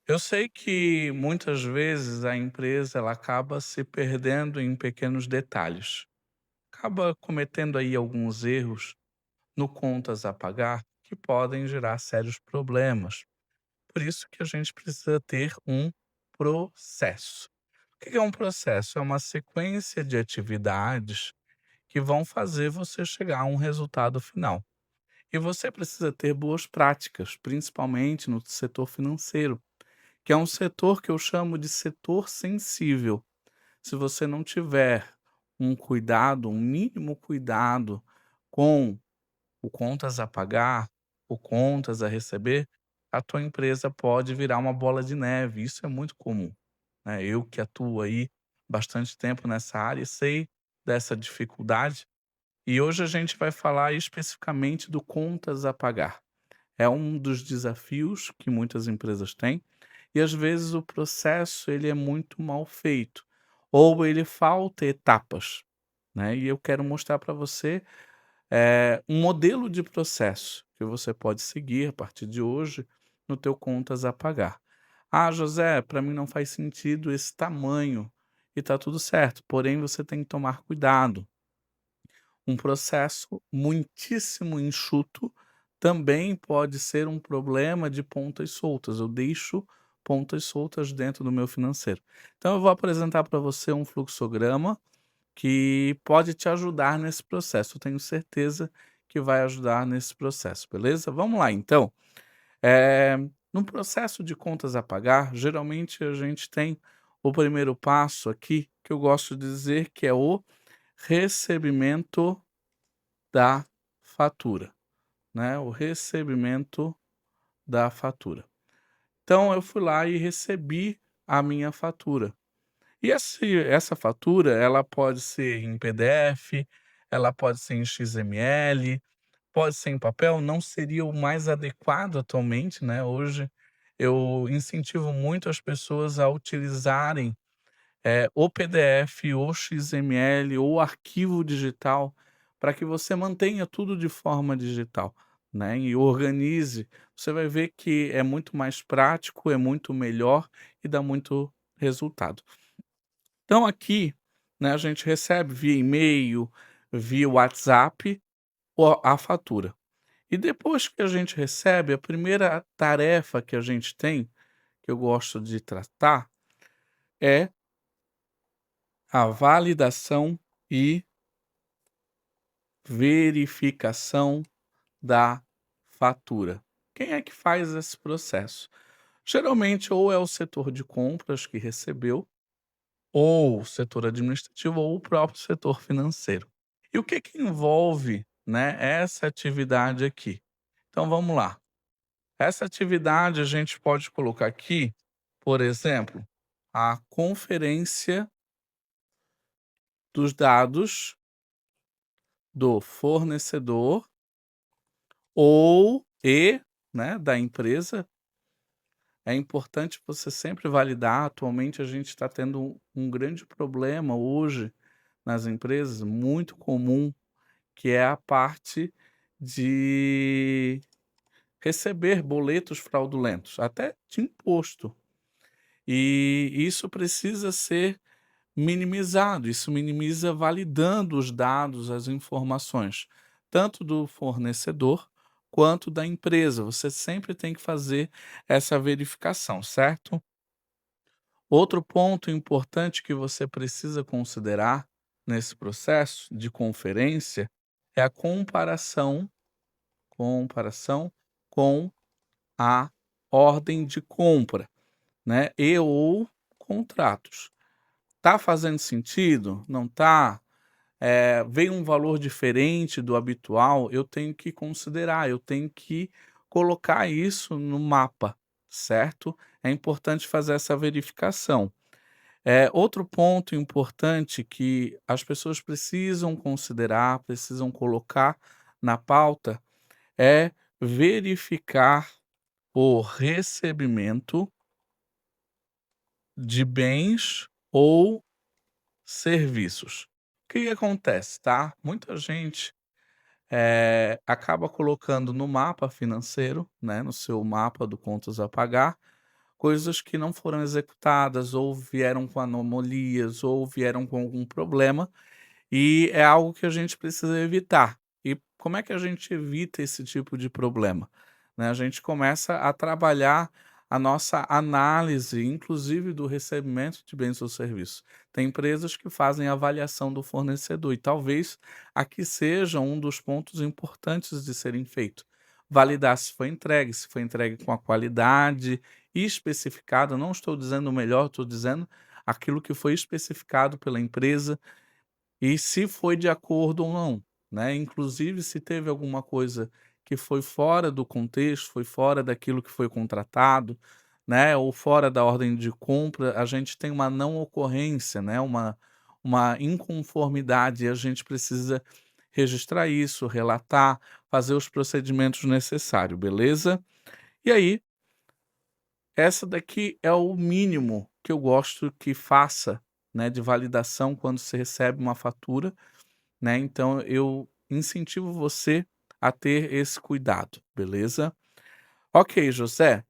Eu sei que muitas vezes a empresa ela acaba se perdendo em pequenos detalhes, acaba cometendo aí alguns erros no contas a pagar que podem gerar sérios problemas. Por isso que a gente precisa ter um processo. O que é um processo? É uma sequência de atividades que vão fazer você chegar a um resultado final. E você precisa ter boas práticas, principalmente no setor financeiro, que é um setor que eu chamo de setor sensível. Se você não tiver um cuidado, um mínimo cuidado com o contas a pagar, o contas a receber, a tua empresa pode virar uma bola de neve. Isso é muito comum, né? Eu que atuo aí bastante tempo nessa área sei dessa dificuldade e hoje a gente vai falar especificamente do contas a pagar. É um dos desafios que muitas empresas têm e às vezes o processo ele é muito mal feito ou ele falta etapas, né? E eu quero mostrar para você um modelo de processo que você pode seguir a partir de hoje no teu contas a pagar. Ah, José, para mim não faz sentido esse tamanho e tá tudo certo, porém você tem que tomar cuidado. Um processo muitíssimo enxuto também pode ser um problema de pontas soltas. Eu deixo pontas soltas dentro do meu financeiro. Então eu vou apresentar para você um fluxograma que pode te ajudar nesse processo. Eu tenho certeza que vai ajudar nesse processo, beleza? Vamos lá então. Eh, no processo de contas a pagar, geralmente a gente tem o primeiro passo aqui, que eu gosto de dizer que é o recebimento da fatura, né, o recebimento da fatura. Então eu fui lá e recebi a minha fatura. E essa fatura, ela pode ser em PDF, ela pode ser em XML, pode ser em papel, não seria o mais adequado atualmente, né, hoje eu incentivo muito as pessoas a utilizarem ou PDF, ou XML, ou arquivo digital, para que você mantenha tudo de forma digital, né, e organize. Você vai ver que é muito mais prático, é muito melhor e dá muito resultado. Então aqui, né, a gente recebe via e-mail, via WhatsApp, a fatura. E depois que a gente recebe, a primeira tarefa que a gente tem, que eu gosto de tratar, é a validação e verificação da fatura. Quem é que faz esse processo? Geralmente, ou é o setor de compras que recebeu, ou o setor administrativo, ou o próprio setor financeiro. E o que que envolve, né, essa atividade aqui? Então vamos lá. Essa atividade a gente pode colocar aqui, por exemplo, a conferência dos dados do fornecedor né, da empresa. É importante você sempre validar. Atualmente a gente está tendo um grande problema hoje nas empresas, muito comum, que é a parte de receber boletos fraudulentos, até de imposto. E isso precisa ser minimizado, isso minimiza validando os dados, as informações, tanto do fornecedor quanto da empresa. Você sempre tem que fazer essa verificação, certo? Outro ponto importante que você precisa considerar nesse processo de conferência é a comparação com a ordem de compra, né? E ou contratos. Tá fazendo sentido? Não tá? Veio um valor diferente do habitual, eu tenho que considerar, eu tenho que colocar isso no mapa, certo? É importante fazer essa verificação. Outro ponto importante que as pessoas precisam considerar, precisam colocar na pauta, é verificar o recebimento de bens ou serviços. O que que acontece, tá? Muita gente, acaba colocando no mapa financeiro, né, no seu mapa do contas a pagar, coisas que não foram executadas, ou vieram com anomalias, ou vieram com algum problema, e é algo que a gente precisa evitar. E como é que a gente evita esse tipo de problema? Né, a gente começa a trabalhar a nossa análise, inclusive do recebimento de bens ou serviços. Tem empresas que fazem avaliação do fornecedor e talvez aqui seja um dos pontos importantes de serem feito. Validar se foi entregue com a qualidade especificada. Não estou dizendo o melhor, estou dizendo aquilo que foi especificado pela empresa e se foi de acordo ou não, né, inclusive se teve alguma coisa que foi fora do contexto, foi fora daquilo que foi contratado, né, ou fora da ordem de compra, a gente tem uma não ocorrência, né, uma inconformidade e a gente precisa registrar isso, relatar, fazer os procedimentos necessários, beleza? E aí, essa daqui é o mínimo que eu gosto que faça, né, de validação quando você recebe uma fatura, né, então eu incentivo você a ter esse cuidado, beleza? Ok, José,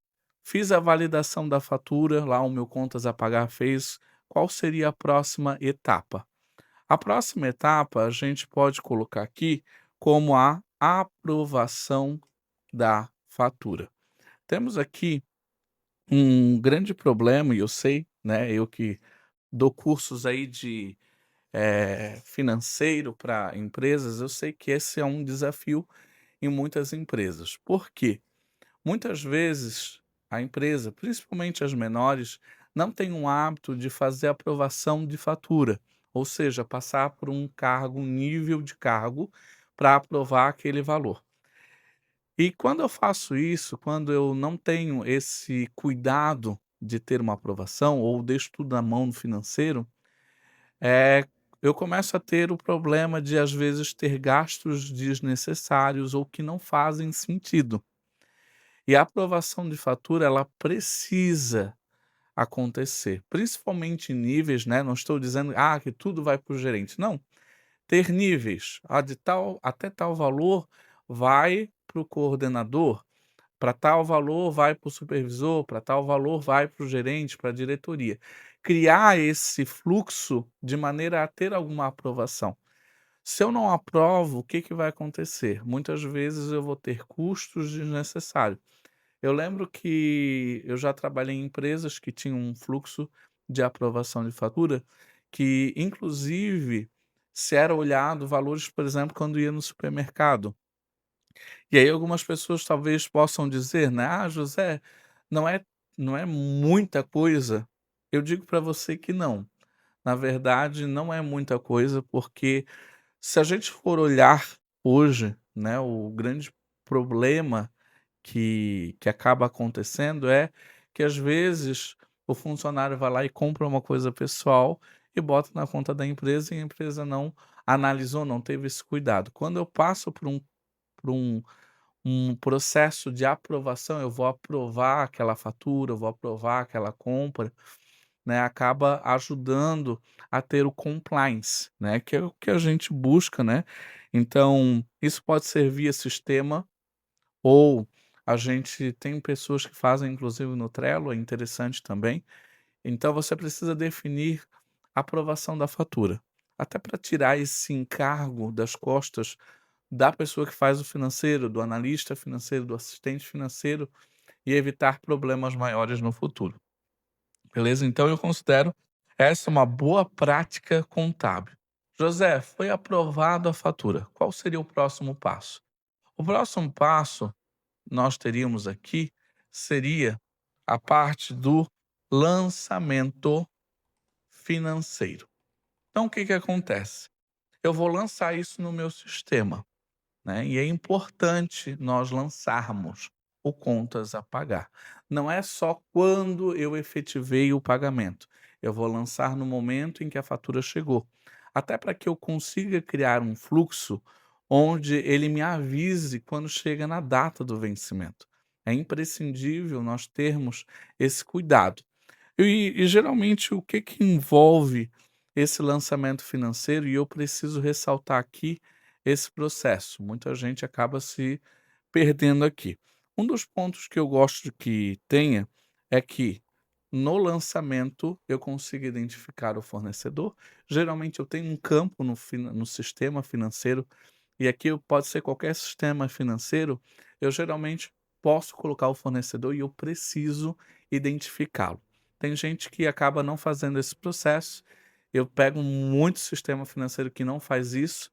fiz a validação da fatura, lá o meu contas a pagar fez, qual seria a próxima etapa? A próxima etapa a gente pode colocar aqui como a aprovação da fatura. Temos aqui um grande problema, e eu sei, né, eu que dou cursos aí de financeiro para empresas, eu sei que esse é um desafio em muitas empresas. Por quê? Muitas vezes a empresa, principalmente as menores, não tem um hábito de fazer aprovação de fatura, ou seja, passar por um cargo, um nível de cargo para aprovar aquele valor. E quando eu faço isso, quando eu não tenho esse cuidado de ter uma aprovação ou deixo tudo na mão do financeiro, eh, eu começo a ter o problema de, às vezes, ter gastos desnecessários ou que não fazem sentido. E a aprovação de fatura, ela precisa acontecer, principalmente em níveis, né, não estou dizendo, que tudo vai para o gerente, não. Ter níveis, de tal até tal valor vai para o coordenador, para tal valor vai para o supervisor, para tal valor vai para o gerente, para a diretoria. Criar esse fluxo de maneira a ter alguma aprovação. Se eu não aprovo, o que que vai acontecer? Muitas vezes eu vou ter custos desnecessários. Eu lembro que eu já trabalhei em empresas que tinham um fluxo de aprovação de fatura, que inclusive se era olhado valores, por exemplo, quando ia no supermercado. E aí algumas pessoas talvez possam dizer, né: "Ah, José, não é não é muita coisa". Eu digo para você que não. Na verdade, não é muita coisa, porque se a gente for olhar hoje, né, o grande problema que acaba acontecendo é que, às vezes, o funcionário vai lá e compra uma coisa pessoal e bota na conta da empresa e a empresa não analisou, não teve esse cuidado. Quando eu passo por um processo de aprovação, eu vou aprovar aquela fatura, eu vou aprovar aquela compra, né, acaba ajudando a ter o compliance, né, que é o que a gente busca, né. Então, isso pode ser via sistema ou a gente tem pessoas que fazem inclusive no Trello, é interessante também. Então você precisa definir a aprovação da fatura, até para tirar esse encargo das costas da pessoa que faz o financeiro, do analista financeiro, do assistente financeiro e evitar problemas maiores no futuro, beleza? Então eu considero essa uma boa prática contábil. José, foi aprovado a fatura, qual seria o próximo passo? O próximo passo nós teríamos aqui seria a parte do lançamento financeiro. Então o que que acontece? Eu vou lançar isso no meu sistema, né, e é importante nós lançarmos o contas a pagar. Não é só quando eu efetivei o pagamento, eu vou lançar no momento em que a fatura chegou, até para que eu consiga criar um fluxo onde ele me avise quando chega na data do vencimento. É imprescindível nós termos esse cuidado. E geralmente o que que envolve esse lançamento financeiro, e eu preciso ressaltar aqui esse processo, muita gente acaba se perdendo aqui. Um dos pontos que eu gosto que tenha é que no lançamento eu consigo identificar o fornecedor. Geralmente eu tenho um campo no sistema financeiro, e aqui pode ser qualquer sistema financeiro, eu geralmente posso colocar o fornecedor e eu preciso identificá-lo. Tem gente que acaba não fazendo esse processo, eu pego muito sistema financeiro que não faz isso,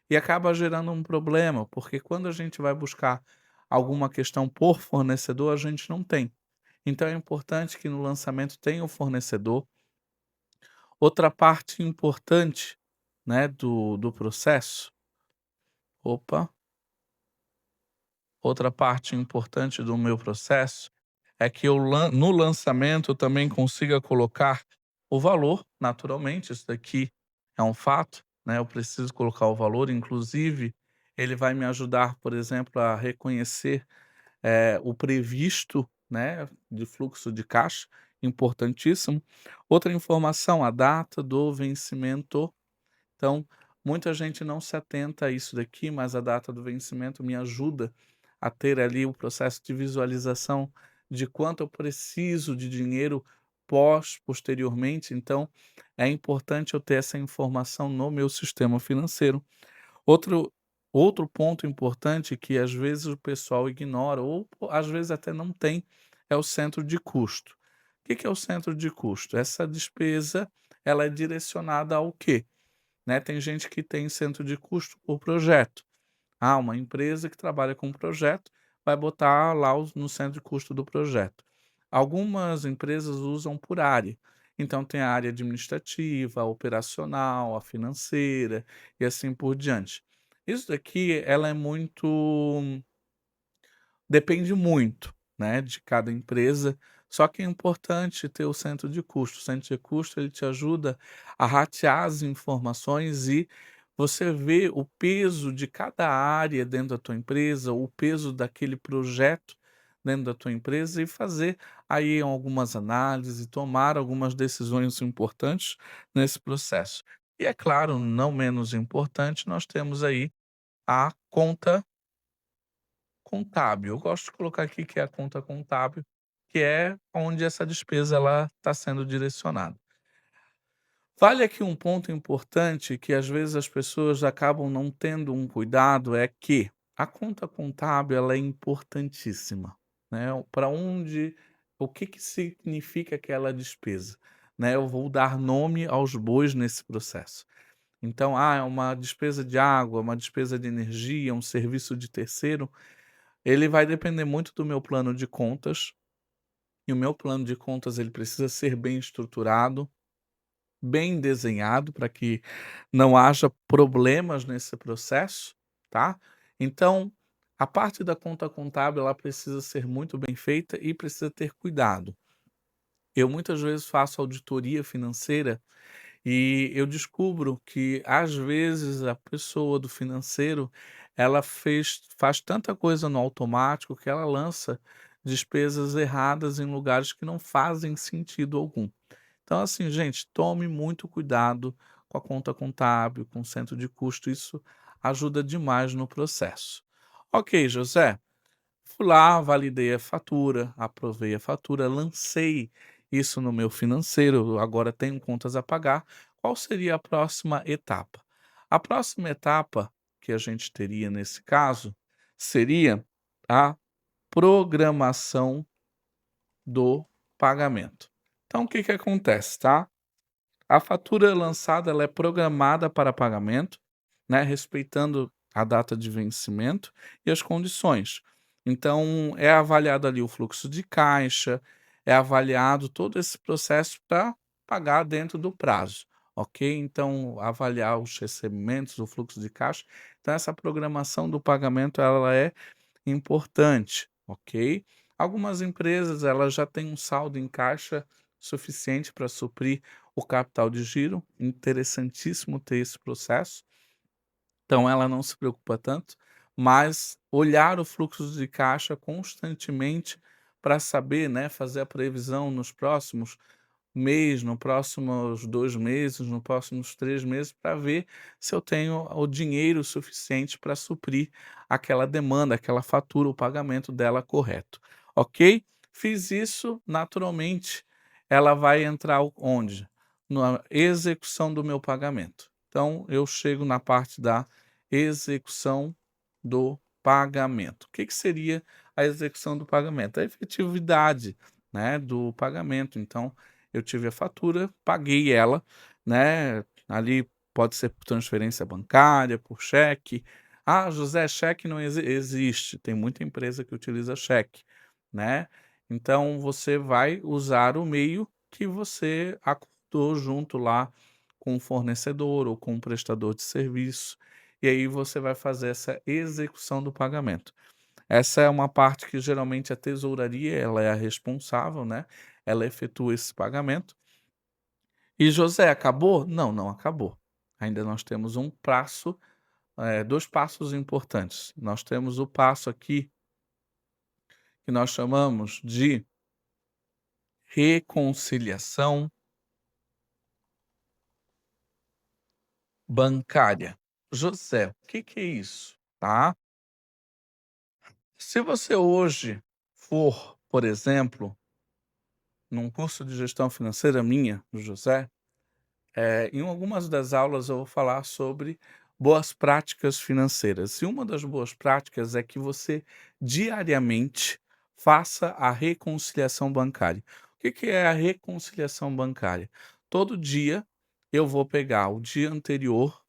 e acaba gerando um problema, porque quando a gente vai buscar alguma questão por fornecedor, a gente não tem. Então é importante que no lançamento tenha o fornecedor. Outra parte importante, né, do processo, opa, outra parte importante do meu processo é que eu no lançamento eu também consiga colocar o valor, naturalmente, isso daqui é um fato, né, eu preciso colocar o valor, inclusive ele vai me ajudar, por exemplo, a reconhecer o previsto, né, de fluxo de caixa, importantíssimo. Outra informação, a data do vencimento. Então, muita gente não se atenta a isso daqui, mas a data do vencimento me ajuda a ter ali o processo de visualização de quanto eu preciso de dinheiro posteriormente. Então, é importante eu ter essa informação no meu sistema financeiro. Outro outro ponto importante que às vezes o pessoal ignora ou às vezes até não tem, é o centro de custo. O que que é o centro de custo? Essa despesa, ela é direcionada ao quê? Né, tem gente que tem centro de custo por projeto. Ah, uma empresa que trabalha com projeto vai botar lá no centro de custo do projeto. Algumas empresas usam por área. Então tem a área administrativa, a operacional, a financeira e assim por diante. Isso daqui ela é muito depende muito, né, de cada empresa, só que é importante ter o centro de custo. O centro de custo ele te ajuda a ratear as informações e você vê o peso de cada área dentro da tua empresa, o peso daquele projeto dentro da tua empresa e fazer aí algumas análises e tomar algumas decisões importantes nesse processo. E é claro, não menos importante, nós temos aí a conta contábil. Eu gosto de colocar aqui que é a conta contábil, que é onde essa despesa ela está sendo direcionada. Vale aqui um ponto importante que às vezes as pessoas acabam não tendo um cuidado, é que a conta contábil ela é importantíssima, né? Para onde, o que que significa aquela despesa, né? Eu vou dar nome aos bois nesse processo. Então, é uma despesa de água, uma despesa de energia, um serviço de terceiro, ele vai depender muito do meu plano de contas, e o meu plano de contas ele precisa ser bem estruturado, bem desenhado para que não haja problemas nesse processo, tá. Então, a parte da conta contábil ela precisa ser muito bem feita e precisa ter cuidado. Eu muitas vezes faço auditoria financeira e eu descubro que, às vezes, a pessoa do financeiro, ela faz tanta coisa no automático que ela lança despesas erradas em lugares que não fazem sentido algum. Então, assim, gente, tome muito cuidado com a conta contábil, com o centro de custo, isso ajuda demais no processo. Ok, José, fui lá, validei a fatura, aprovei a fatura, lancei isso no meu financeiro, agora tenho contas a pagar. Qual seria a próxima etapa? A próxima etapa que a gente teria nesse caso seria a programação do pagamento. Então, o que que acontece, tá? A fatura lançada ela é programada para pagamento, né, respeitando a data de vencimento e as condições. Então, é avaliado ali o fluxo de caixa, é avaliado todo esse processo para pagar dentro do prazo, ok? Então, avaliar os recebimentos, o fluxo de caixa. Então, essa programação do pagamento ela é importante, ok? Algumas empresas elas já têm um saldo em caixa suficiente para suprir o capital de giro, interessantíssimo ter esse processo, então ela não se preocupa tanto, mas olhar o fluxo de caixa constantemente para saber, né, fazer a previsão nos próximos mês, no próximos 2 meses, nos próximos 3 meses, para ver se eu tenho o dinheiro suficiente para suprir aquela demanda, aquela fatura, o pagamento dela correto, ok? Fiz isso, naturalmente, ela vai entrar onde? Na execução do meu pagamento. Então, eu chego na parte da execução do pagamento. O que que seria a execução do pagamento? A efetividade, né, do pagamento. Então, eu tive a fatura, paguei ela, né, ali pode ser por transferência bancária, por cheque. Ah, José, cheque não existe. Tem muita empresa que utiliza cheque, né? Então você vai usar o meio que você acordou junto lá com o fornecedor ou com o prestador de serviço, e aí você vai fazer essa execução do pagamento. Essa é uma parte que geralmente a tesouraria ela é a responsável, né? Ela efetua esse pagamento. E José, acabou? Não, não acabou. Ainda nós temos um passo, 2 passos importantes. Nós temos o passo aqui que nós chamamos de reconciliação bancária. José, o que que é isso? Tá? Se você hoje for, por exemplo, num curso de gestão financeira minha, do José, em algumas das aulas eu vou falar sobre boas práticas financeiras. E uma das boas práticas é que você diariamente faça a reconciliação bancária. O que que é a reconciliação bancária? Todo dia eu vou pegar o dia anterior,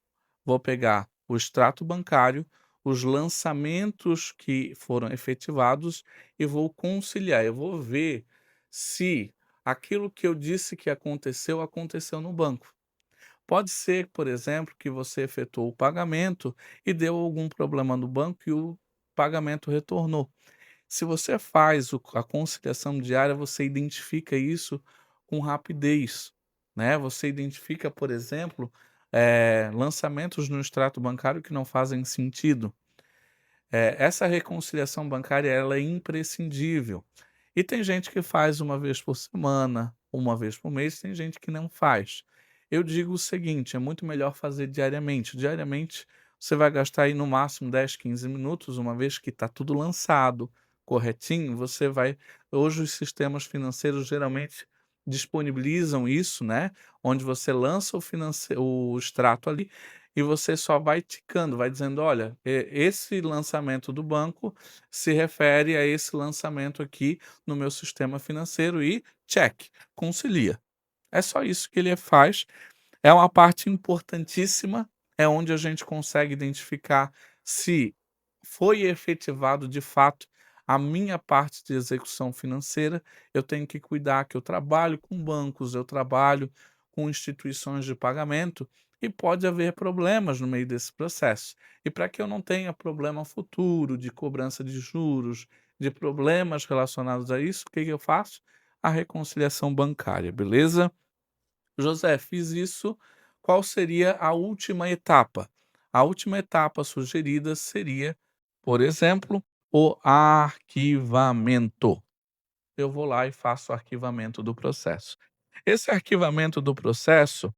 vou pegar o extrato bancário, os lançamentos que foram efetivados e vou conciliar. Eu vou ver se aquilo que eu disse que aconteceu, aconteceu no banco. Pode ser, por exemplo, que você efetuou o pagamento e deu algum problema no banco e o pagamento retornou. Se você faz a conciliação diária, você identifica isso com rapidez, né? Você identifica, por exemplo, lançamentos no extrato bancário que não fazem sentido. Essa reconciliação bancária ela é imprescindível. E tem gente que faz uma vez por semana, uma vez por mês, tem gente que não faz. Eu digo o seguinte, é muito melhor fazer diariamente. Diariamente você vai gastar aí no máximo 10, 15 minutos, uma vez que está tudo lançado, corretinho, você vai hoje os sistemas financeiros geralmente disponibilizam isso, né, onde você lança o extrato ali e você só vai ticando, vai dizendo: "Olha, esse lançamento do banco se refere a esse lançamento aqui no meu sistema financeiro", e check, concilia. É só isso que ele faz, é uma parte importantíssima, é onde a gente consegue identificar se foi efetivado de fato a minha parte de execução financeira. Eu tenho que cuidar que eu trabalho com bancos, eu trabalho com instituições de pagamento e pode haver problemas no meio desse processo. E para que eu não tenha problema futuro de cobrança de juros, de problemas relacionados a isso, o que que eu faço? A reconciliação bancária, beleza? José, fiz isso, qual seria a última etapa? A última etapa sugerida seria, por exemplo, o arquivamento. Eu vou lá e faço o arquivamento do processo. Esse arquivamento do processo,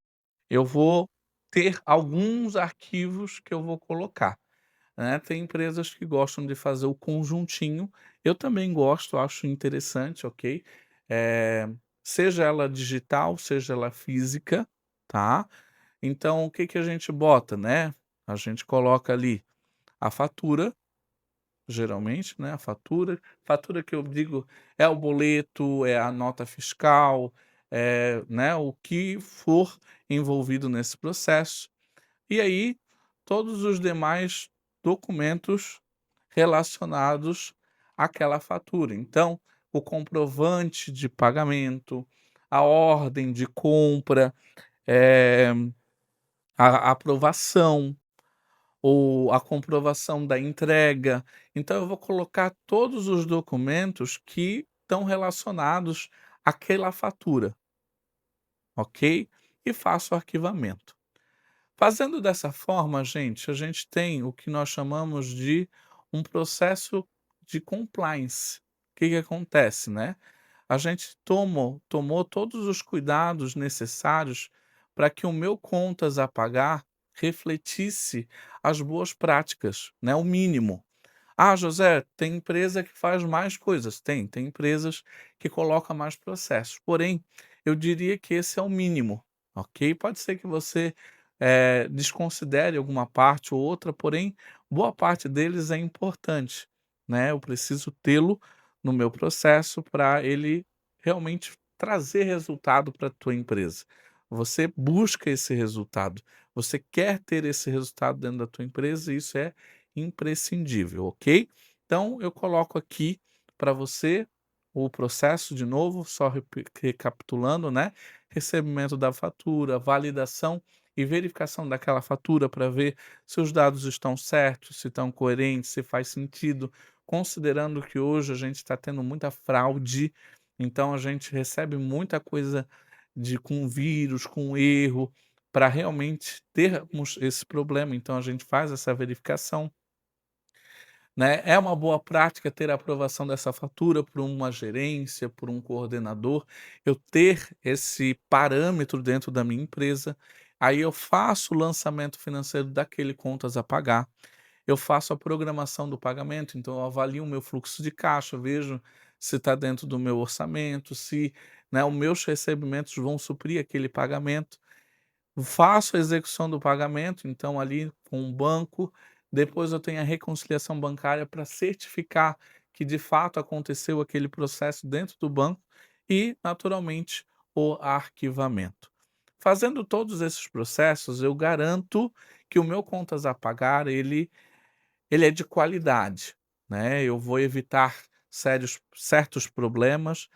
eu vou ter alguns arquivos que eu vou colocar, né. Tem empresas que gostam de fazer o conjuntinho, eu também gosto, acho interessante, ok. Eh, Seja ela digital, seja ela física, tá. Então o que que a gente bota, né, a gente coloca ali a fatura, geralmente, né, a fatura que eu digo é o boleto, é a nota fiscal, né, o que for envolvido nesse processo. E aí, todos os demais documentos relacionados àquela fatura. Então, o comprovante de pagamento, a ordem de compra, eh, a aprovação ou a comprovação da entrega. Então, eu vou colocar todos os documentos que estão relacionados àquela fatura, ok? E faço o arquivamento. Fazendo dessa forma, gente, a gente tem o que nós chamamos de um processo de compliance. O que que acontece, né? A gente tomou todos os cuidados necessários para que o meu contas a pagar refletisse as boas práticas, né? O mínimo. Ah, José, tem empresa que faz mais coisas. Tem empresas que colocam mais processos. Porém, eu diria que esse é o mínimo, ok? Pode ser que você desconsidere alguma parte ou outra, porém, boa parte deles é importante, né? Eu preciso tê-lo no meu processo para ele realmente trazer resultado para a tua empresa. Você busca esse resultado, você quer ter esse resultado dentro da tua empresa e isso é imprescindível, ok? Então eu coloco aqui para você o processo de novo, só recapitulando, né? Recebimento da fatura, validação e verificação daquela fatura para ver se os dados estão certos, se estão coerentes, se faz sentido, considerando que hoje a gente está tendo muita fraude, então a gente recebe muita coisa com vírus, com erro, para realmente termos esse problema, então a gente faz essa verificação, né. É uma boa prática ter a aprovação dessa fatura por uma gerência, por um coordenador, eu ter esse parâmetro dentro da minha empresa, aí eu faço o lançamento financeiro daquele contas a pagar, eu faço a programação do pagamento, então eu avalio o meu fluxo de caixa, vejo se está dentro do meu orçamento, se, né, os meus recebimentos vão suprir aquele pagamento. Faço a execução do pagamento, então ali com o banco, depois eu tenho a reconciliação bancária para certificar que de fato aconteceu aquele processo dentro do banco e, naturalmente, o arquivamento. Fazendo todos esses processos, eu garanto que o meu contas a pagar, ele é de qualidade, né, eu vou evitar certos problemas,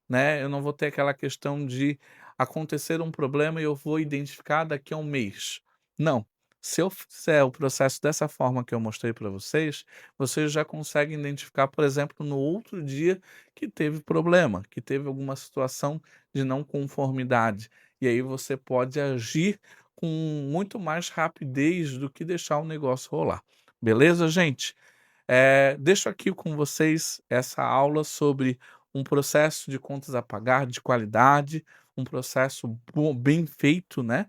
né, eu não vou ter aquela questão de acontecer um problema e eu vou identificar daqui a um mês. Não, se eu fizer o processo dessa forma que eu mostrei para vocês, vocês já conseguem identificar, por exemplo, no outro dia que teve problema, que teve alguma situação de não conformidade. E aí você pode agir com muito mais rapidez do que deixar o negócio rolar. Beleza, gente? Deixo aqui com vocês essa aula sobre um processo de contas a pagar de qualidade, um processo bem feito, né?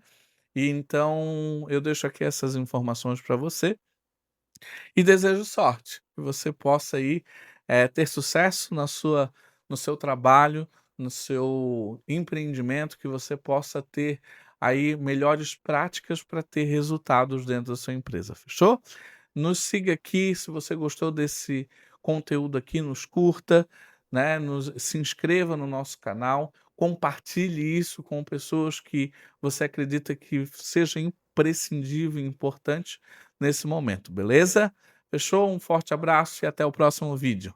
E então eu deixo aqui essas informações para você e desejo sorte, que você possa aí ter sucesso no seu trabalho, no seu empreendimento, que você possa ter aí melhores práticas para ter resultados dentro da sua empresa. Fechou? Nos siga aqui, se você gostou desse conteúdo aqui, nos curta, né, se inscreva no nosso canal, compartilhe isso com pessoas que você acredita que seja imprescindível e importante nesse momento, beleza? Fechou? Um forte abraço e até o próximo vídeo.